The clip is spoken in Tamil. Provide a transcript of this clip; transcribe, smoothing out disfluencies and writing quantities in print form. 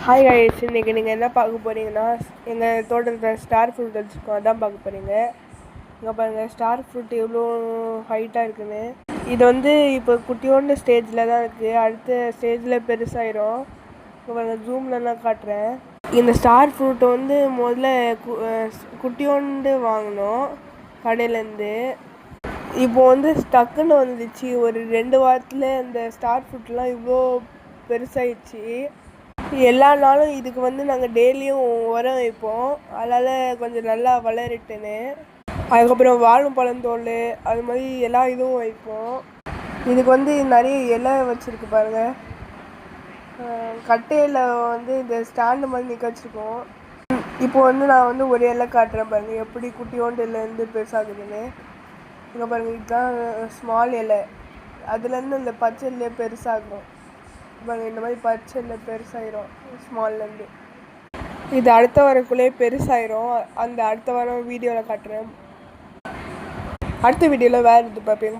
ஹாய் கைஸ், இன்றைக்கி நீங்கள் என்ன பார்க்க போகிறீங்கன்னா, எங்கள் தோட்டத்தில் ஸ்டார் ஃப்ரூட் வச்சுருக்கோம், அதான் பார்க்க போகிறீங்க. இங்கே பாருங்கள், ஸ்டார் ஃப்ரூட் எவ்வளோ ஹைட்டாக இருக்குன்னு. இது வந்து இப்போ குட்டியோண்டு ஸ்டேஜில் தான் இருக்குது, அடுத்த ஸ்டேஜில் பெருசாயிரும். இங்கே பாருங்கள், ஜூம்லலாம் காட்டுறேன். இந்த ஸ்டார் ஃப்ரூட்டை வந்து முதல்ல குட்டியோண்டு வாங்கினோம் கடையிலேருந்து. இப்போ வந்து டக்குன்னு வந்துச்சு, ஒரு 2 வாரத்தில் இந்த ஸ்டார் ஃப்ரூட்லாம் இவ்வளோ பெருசாகிடுச்சு. எல்லா நாளும் இதுக்கு வந்து நாங்கள் டெய்லியும் உரம் வைப்போம், அதனால் கொஞ்சம் நல்லா வளரட்டுன்னு. அதுக்கப்புறம் வாழும் பழந்தோல் அது மாதிரி எல்லா இதுவும் வைப்போம். இதுக்கு வந்து நிறைய இலை வச்சுருக்கு பாருங்கள். கட்டையில் வந்து இந்த ஸ்டாண்டு மாதிரி நிற்க வச்சுருக்கோம். இப்போ வந்து நான் வந்து ஒரு இலை காட்டுறேன் பாருங்கள், எப்படி குட்டியோண்டு இலைலேருந்து பெருசாகுதுன்னு. இங்கே பாருங்கள், இதுதான் ஸ்மால் இலை, அதுலேருந்து இந்த பச்சை இலையே பெருசாகும் பாருங்கள். இந்த மாதிரி பச்சை இலை பெருசாயிரும் ஸ்மால்லேருந்து. இது அடுத்த வாரக்குள்ளேயே பெருசாயிரும். அந்த அடுத்த வாரம் வீடியோவில் காட்டுறேன். அடுத்த வீடியோவில் வேறு இது பார்ப்பேன்.